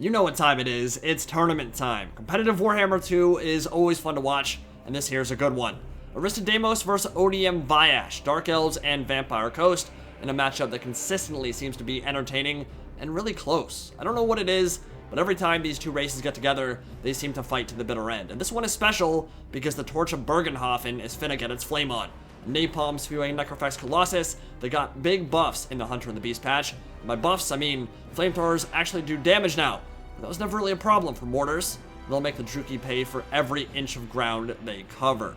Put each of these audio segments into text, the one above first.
You know what time it is. It's tournament time. Competitive Warhammer 2 is always fun to watch, and this here's a good one. Aristodemos versus ODM Viash, Dark Elves and Vampire Coast, in a matchup that consistently seems to be entertaining and really close. I don't know what it is, but every time these two races get together, they seem to fight to the bitter end. And this one is special because the Torch of Bögenhafen is finna get its flame on. Napalm spewing Necrofex Colossus, they got big buffs in the Hunter and the Beast patch. And by buffs, I mean flamethrowers actually do damage now. That was never really a problem for mortars. They'll make the Druki pay for every inch of ground they cover.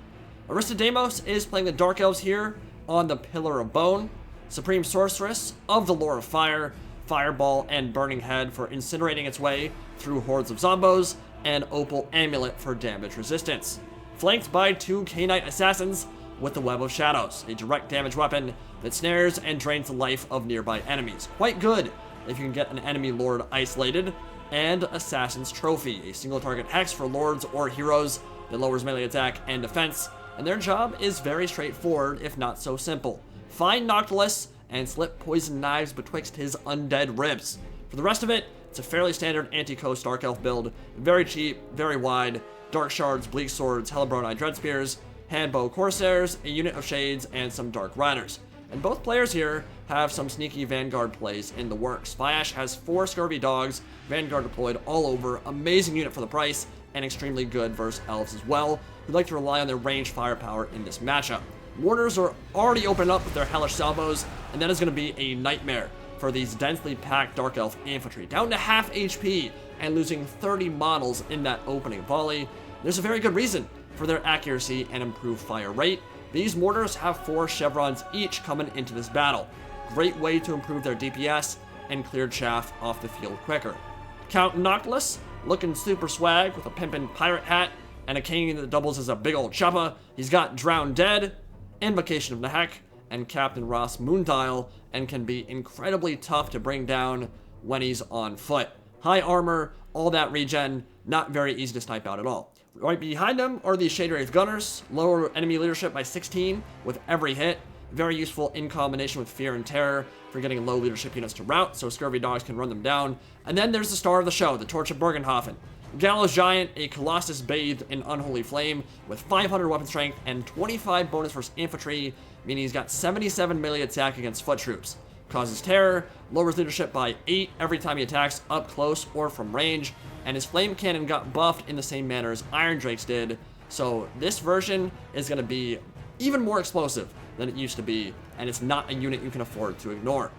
Aristodemos is playing the Dark Elves here on the Pillar of Bone. Supreme Sorceress of the Lore of Fire, Fireball and Burning Head for incinerating its way through hordes of zombos, and Opal Amulet for damage resistance. Flanked by two K-Knight Assassins with the Web of Shadows, a direct damage weapon that snares and drains the life of nearby enemies. Quite good if you can get an enemy lord isolated. And Assassin's Trophy, a single target hex for lords or heroes that lowers melee attack and defense, and their job is very straightforward if not so simple. Find Noctilus and slip poison knives betwixt his undead ribs. For the rest of it, it's a fairly standard anti-coast Dark Elf build, very cheap, very wide, Dark Shards, Bleak Swords, Hellbroni Dread Spears, Handbow Corsairs, a unit of Shades, and some Dark Riders. And both players here have some sneaky Vanguard plays in the works. Viash has 4 Scurvy Dogs, Vanguard deployed all over, amazing unit for the price, and extremely good versus Elves as well, who like to rely on their range firepower in this matchup. Mortars are already opening up with their Hellish Salvos, and that is going to be a nightmare for these densely packed Dark Elf infantry, down to half HP and losing 30 models in that opening volley. There's a very good reason for their accuracy and improved fire rate. These mortars have 4 chevrons each coming into this battle. Great way to improve their DPS and clear chaff off the field quicker. Count Noctilus, looking super swag with a pimpin' pirate hat and a cane that doubles as a big old choppa. He's got Drowned Dead, Invocation of Nehek, and Captain Ross Moondial, and can be incredibly tough to bring down when he's on foot. High armor, all that regen, not very easy to snipe out at all. Right behind them are the Shade Wraith Gunners, lower enemy leadership by 16 with every hit. Very useful in combination with Fear and Terror for getting low leadership units to rout, so Scurvy Dogs can run them down. And then there's the star of the show, the Torch of Bögenhafen. Gallows Giant, a Colossus bathed in unholy flame with 500 weapon strength and 25 bonus versus infantry, meaning he's got 77 melee attack against foot troops. Causes terror, lowers leadership by 8 every time he attacks up close or from range, and his flame cannon got buffed in the same manner as Iron Drakes did, so this version is going to be even more explosive than it used to be, and it's not a unit you can afford to ignore.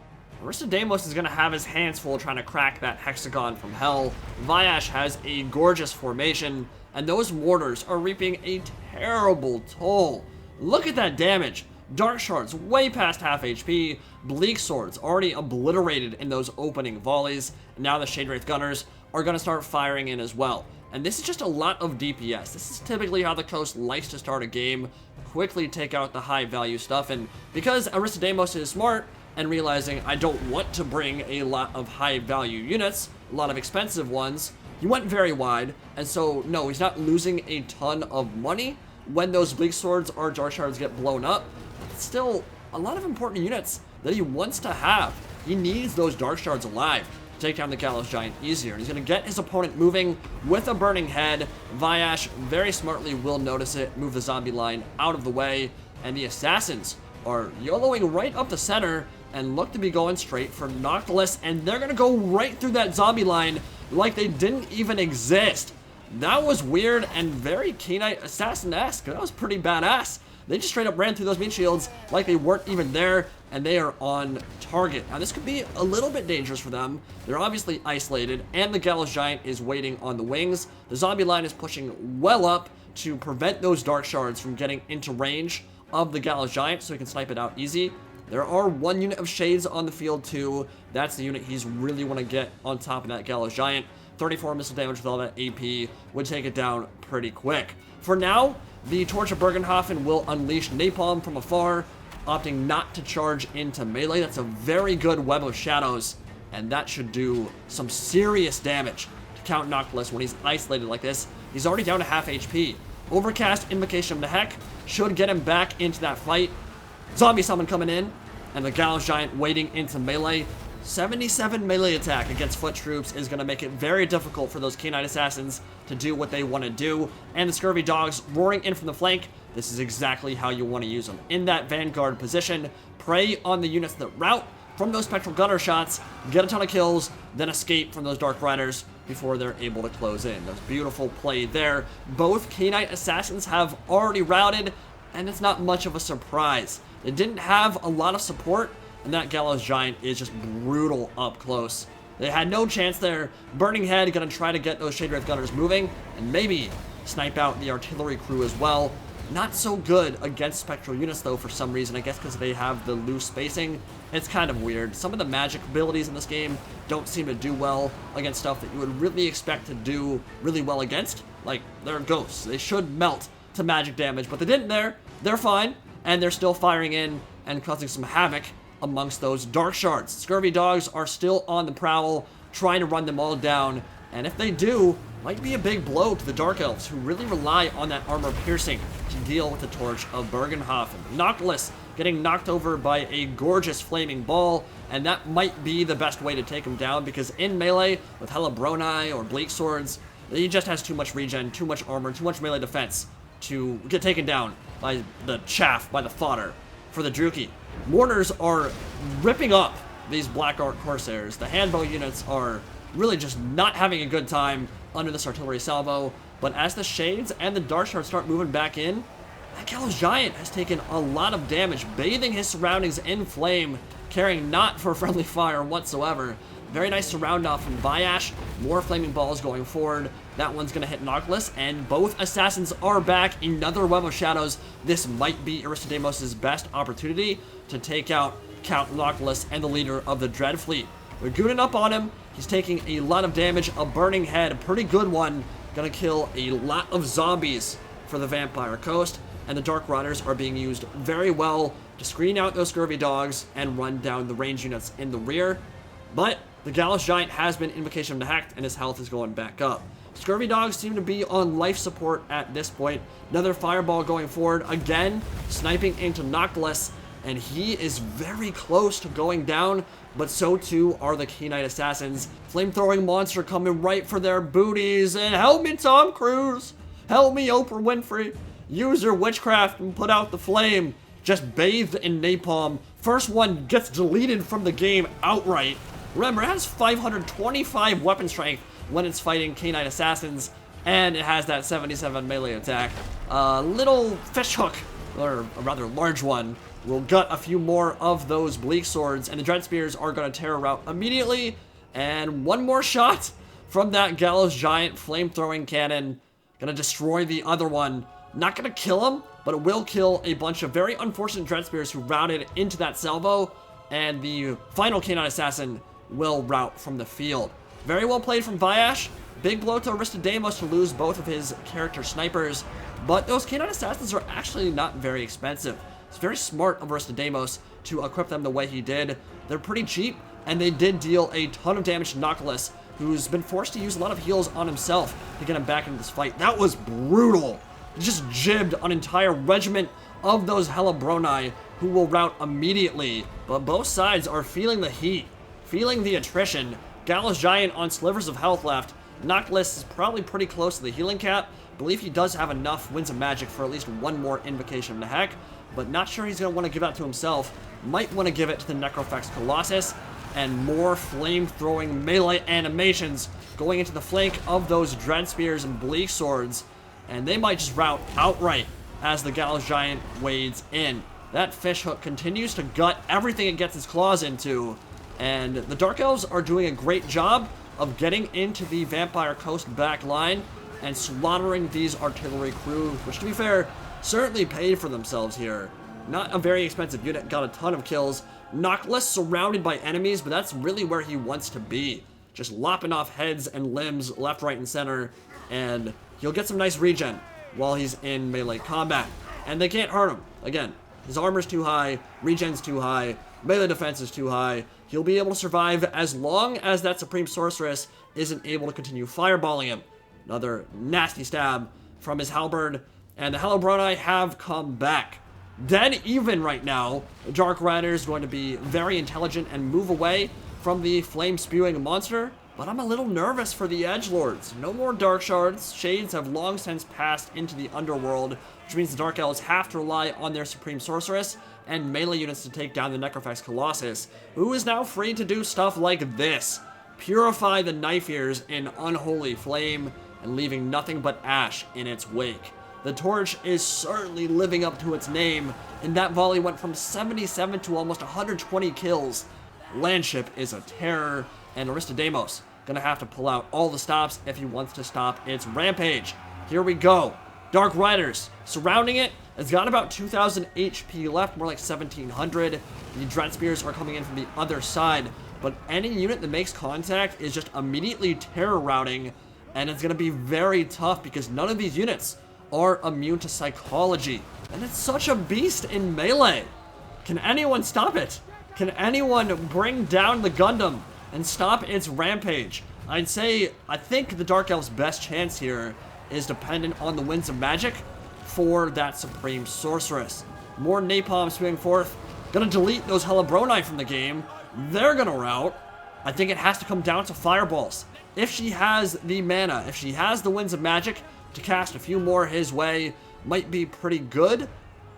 Aristodemos is going to have his hands full trying to crack that hexagon from hell. Viash has a gorgeous formation, and those mortars are reaping a terrible toll. Look at that damage. Dark Shards way past half HP, Bleak Swords already obliterated in those opening volleys, and now the Shade Wraith Gunners are going to start firing in as well. And this is just a lot of DPS. This is typically how the Coast likes to start a game, quickly take out the high value stuff, and because Aristodemos is smart and realizing I don't want to bring a lot of high value units, a lot of expensive ones, he went very wide, and so no, he's not losing a ton of money when those Bleak Swords or Dark Shards get blown up. It's still a lot of important units that he wants to have. He needs those Dark Shards alive to take down the Gallows Giant easier. And he's going to get his opponent moving with a Burning Head. Viash very smartly will notice it, move the zombie line out of the way, and the Assassins are YOLOing right up the center and look to be going straight for Noctilus, and they're going to go right through that zombie line like they didn't even exist. That was weird and very K-Knight Assassin-esque. That was pretty badass. They just straight up ran through those meat shields like they weren't even there, and they are on target. Now, this could be a little bit dangerous for them. They're obviously isolated, and the Gallows Giant is waiting on the wings. The zombie line is pushing well up to prevent those Dark Shards from getting into range of the Gallows Giant, so he can snipe it out easy. There are 1 unit of Shades on the field, too. That's the unit he's really want to get on top of that Gallows Giant. 34 missile damage with all that AP would take it down pretty quick. For now, the Torch of Bögenhafen will unleash Napalm from afar, opting not to charge into melee. That's a very good Web of Shadows, and that should do some serious damage to Count Noctilus when he's isolated like this. He's already down to half HP. Overcast Invocation of Nehek should get him back into that fight. Zombie Summon coming in, and the Gallows Giant wading into melee. 77 melee attack against foot troops is going to make it very difficult for those Canine Assassins to do what they want to do. And the Scurvy Dogs roaring in from the flank, this is exactly how you want to use them. In that vanguard position, prey on the units that route from those Spectral Gunner shots, get a ton of kills, then escape from those Dark Riders before they're able to close in. That's beautiful play there. Both Canine Assassins have already routed, and it's not much of a surprise. They didn't have a lot of support, and that Gallows Giant is just brutal up close. They had no chance there. Burning Head gonna try to get those Shade Wraith Gunners moving, and maybe snipe out the artillery crew as well. Not so good against Spectral units though for some reason, I guess because they have the loose spacing. It's kind of weird. Some of the magic abilities in this game don't seem to do well against stuff that you would really expect to do really well against. Like, they're ghosts. They should melt to magic damage, but they didn't there. They're fine, and they're still firing in and causing some havoc amongst those Dark Shards. Scurvy Dogs are still on the prowl, trying to run them all down, and if they do, might be a big blow to the Dark Elves, who really rely on that armor piercing to deal with the Torch of Bögenhafen. Noctilus getting knocked over by a gorgeous flaming ball, and that might be the best way to take him down, because in melee, with Hellebronai or Bleak Swords, he just has too much regen, too much armor, too much melee defense to get taken down by the chaff, by the fodder for the Druki. Mortars are ripping up these Black Ark Corsairs. The handbow units are really just not having a good time under this artillery salvo, but as the Shades and the Dark Shards start moving back in, that Gallows Giant has taken a lot of damage, bathing his surroundings in flame, caring not for friendly fire whatsoever. Very nice surround off from Vayash, more flaming balls going forward. That one's going to hit Noctilus, and both assassins are back. Another Web of Shadows. This might be Aristodemos' best opportunity to take out Count Noctilus and the leader of the Dread Fleet. They're gooning up on him. He's taking a lot of damage. A Burning Head, a pretty good one. Gonna kill a lot of zombies for the Vampire Coast. And the Dark Riders are being used very well to screen out those Scurvy Dogs and run down the range units in the rear. But the Gallows Giant has been Invocation of the Hecht, and his health is going back up. Scurvy Dogs seem to be on life support at this point. Another fireball going forward, again, sniping into Noctilus, and he is very close to going down, but so too are the Canine Assassins. Flamethrowing monster coming right for their booties, and help me, Tom Cruise! Help me, Oprah Winfrey! Use your witchcraft and put out the flame. Just bathed in napalm. First one gets deleted from the game outright. Remember, it has 525 weapon strength when it's fighting Canine Assassins, and it has that 77 melee attack. Little fish hook, or a rather large one, will gut a few more of those Bleak Swords, and the Dread Spears are going to tear her out immediately. And one more shot from that Gallows Giant flamethrowing cannon. Going to destroy the other one. Not going to kill him, but it will kill a bunch of very unfortunate Dread Spears who routed into that salvo, and the final Canine Assassin will rout from the field. Very well played from Vayash. Big blow to Aristodemos to lose both of his character snipers, but those Canine Assassins are actually not very expensive. It's very smart of Aristodemos to equip them the way he did. They're pretty cheap, and they did deal a ton of damage to Noctilus, who's been forced to use a lot of heals on himself to get him back into this fight. That was brutal. Just jibbed an entire regiment of those Hellebronai, who will rout immediately, but both sides are feeling the heat, feeling the attrition. Gallows Giant on slivers of health left. Noctilus is probably pretty close to the healing cap. Believe he does have enough Winds of Magic for at least one more Invocation of the Heck, but not sure he's going to want to give that to himself. Might want to give it to the Necrofex Colossus, and more flame-throwing melee animations going into the flank of those Dread Spears and Bleak Swords, and they might just rout outright as the Gallows Giant wades in. That fish hook continues to gut everything it gets its claws into, and the Dark Elves are doing a great job of getting into the Vampire Coast back line and slaughtering these artillery crews, which, to be fair, certainly paid for themselves here. Not a very expensive unit, got a ton of kills. Noctilus surrounded by enemies, but that's really where he wants to be. Just lopping off heads and limbs left, right, and center, and he'll get some nice regen while he's in melee combat. And they can't hurt him. Again, his armor's too high, regen's too high, melee defense is too high. He'll be able to survive as long as that Supreme Sorceress isn't able to continue fireballing him. Another nasty stab from his halberd, and the Hellebronai have come back. Dead even right now. The Dark Rider is going to be very intelligent and move away from the flame-spewing monster, but I'm a little nervous for the edgelords. No more Dark Shards. Shades have long since passed into the underworld, which means the Dark Elves have to rely on their Supreme Sorceress and melee units to take down the Necrofex Colossus, who is now free to do stuff like this. Purify the knife ears in unholy flame and leaving nothing but ash in its wake. The torch is certainly living up to its name, and that volley went from 77 to almost 120 kills. Landship is a terror, and Aristodemos gonna have to pull out all the stops if he wants to stop its rampage. Here we go. Dark Riders surrounding it. It's got about 2,000 HP left, more like 1,700. The Dread Spears are coming in from the other side, but any unit that makes contact is just immediately terror routing, and it's gonna be very tough because none of these units are immune to psychology. And it's such a beast in melee. Can anyone stop it? Can anyone bring down the Gundam and stop its rampage? I think the Dark Elves' best chance here is dependent on the Winds of Magic for that Supreme Sorceress. More napalm spewing forth. Gonna delete those Hellebronai from the game. They're gonna rout. I think it has to come down to fireballs. If she has the mana, if she has the Winds of Magic to cast a few more his way, might be pretty good.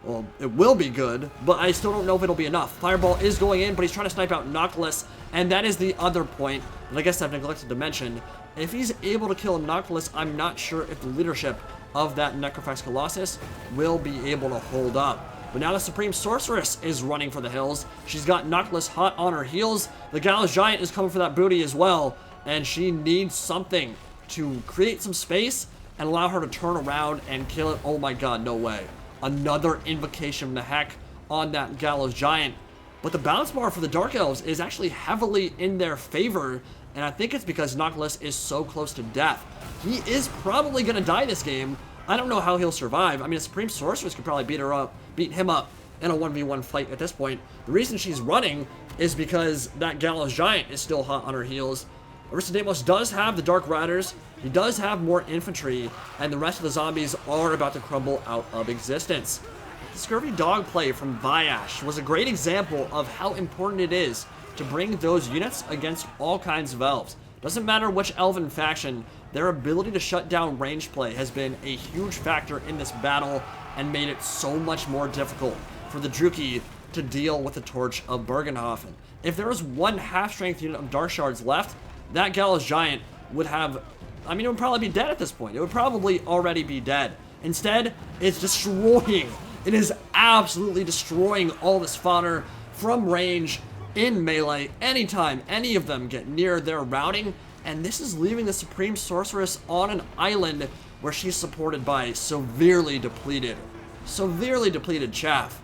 Well, it will be good, but I still don't know if it'll be enough. Fireball is going in, but he's trying to snipe out Noctilus, and that is the other point that I guess I've neglected to mention. If he's able to kill Noctilus, I'm not sure if the leadership of that Necrofex Colossus will be able to hold up. But now the Supreme Sorceress is running for the hills. She's got Noctilus hot on her heels. The Gallows Giant is coming for that booty as well, and she needs something to create some space and allow her to turn around and kill it. Oh my god, no way. Another Invocation from the Heck on that Gallows Giant. But the bounce bar for the Dark Elves is actually heavily in their favor, and I think it's because Noctilus is so close to death. He is probably going to die this game. I don't know how he'll survive. I mean, a Supreme Sorceress could probably beat him up in a 1v1 fight at this point. The reason she's running is because that Gallows Giant is still hot on her heels. Aristodemos does have the Dark Riders, he does have more infantry, and the rest of the zombies are about to crumble out of existence. The Scurvy Dog play from Vayash was a great example of how important it is to bring those units against all kinds of elves. Doesn't matter which elven faction, their ability to shut down range play has been a huge factor in this battle and made it so much more difficult for the Druki to deal with the Torch of Bögenhafen. If there was one half-strength unit of Dark Shards left, that Gallows Giant would have, it would probably be dead at this point. It would probably already be dead. Instead, it's destroying. It is absolutely destroying all this fodder from range in melee anytime any of them get near their routing. And this is leaving the Supreme Sorceress on an island where she's supported by severely depleted chaff.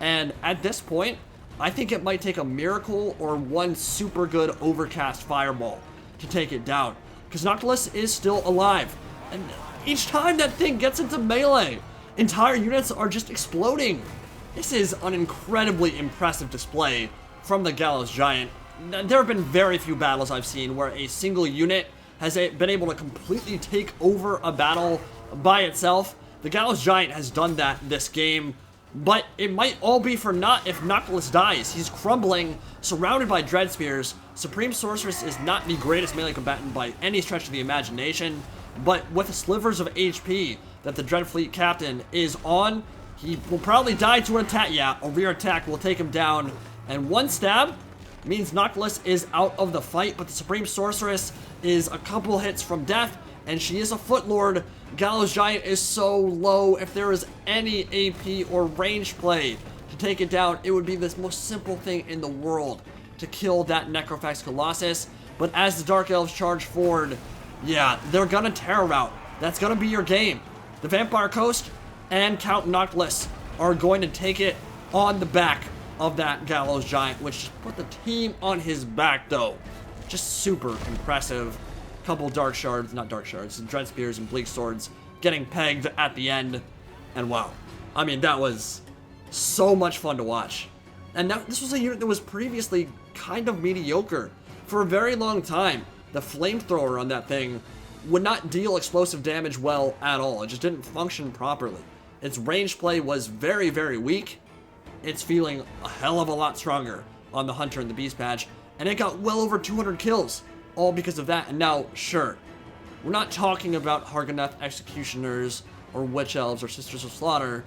And at this point, I think it might take a miracle or one super good overcast fireball to take it down. Because Noctilus is still alive. And each time that thing gets into melee, entire units are just exploding. This is an incredibly impressive display from the Gallows Giant. There have been very few battles I've seen where a single unit has been able to completely take over a battle by itself. The Gallows Giant has done that this game. But it might all be for naught if Noctilus dies. He's crumbling, surrounded by Dread Spears. Supreme Sorceress is not the greatest melee combatant by any stretch of the imagination, but with the slivers of HP that the Dread Fleet Captain is on, he will probably die to an attack. Yeah, a rear attack will take him down, and one stab means Noctilus is out of the fight, but the Supreme Sorceress is a couple hits from death, and she is a Footlord. Gallows Giant is so low. If there is any AP or range play to take it down, it would be this most simple thing in the world to kill that Necrofex Colossus. But as the Dark Elves charge forward, yeah, they're gonna terror rout. That's gonna be your game. The Vampire Coast and Count Noctilus are going to take it on the back of that Gallows Giant, which put the team on his back though. Just super impressive. Couple Dark Shards, not Dark Shards, Dread Spears and Bleak Swords getting pegged at the end. And wow, that was so much fun to watch. And this was a unit that was previously kind of mediocre for a very long time. The flamethrower on that thing would not deal explosive damage well at all. It just didn't function properly. Its range play was very, very weak. It's feeling a hell of a lot stronger on the Hunter and the Beast patch. and it got well over 200 kills, all because of that. And now, sure, we're not talking about Hargoneth Executioners or Witch Elves or Sisters of Slaughter,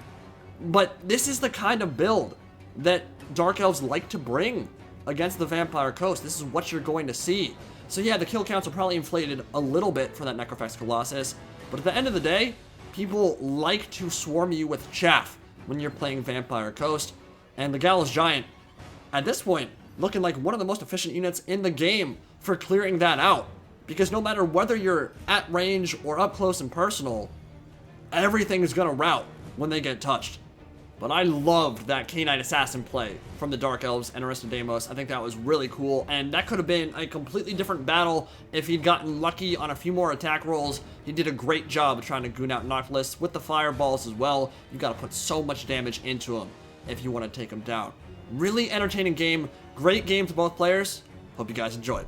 but this is the kind of build that Dark Elves like to bring against the Vampire Coast. This is what you're going to see. So yeah, the kill counts are probably inflated a little bit for that Necrofex Colossus, but at the end of the day, people like to swarm you with chaff when you're playing Vampire Coast, and the Gallows Giant, at this point, looking like one of the most efficient units in the game for clearing that out. Because no matter whether you're at range or up close and personal, everything is going to rout when they get touched. But I loved that K-Knight Assassin play from the Dark Elves and Aristodemos. I think that was really cool, and that could have been a completely different battle if he'd gotten lucky on a few more attack rolls. He did a great job of trying to goon out Noctilus with the fireballs as well. You got to put so much damage into him if you want to take him down. Really entertaining game. Great game to both players. Hope you guys enjoyed.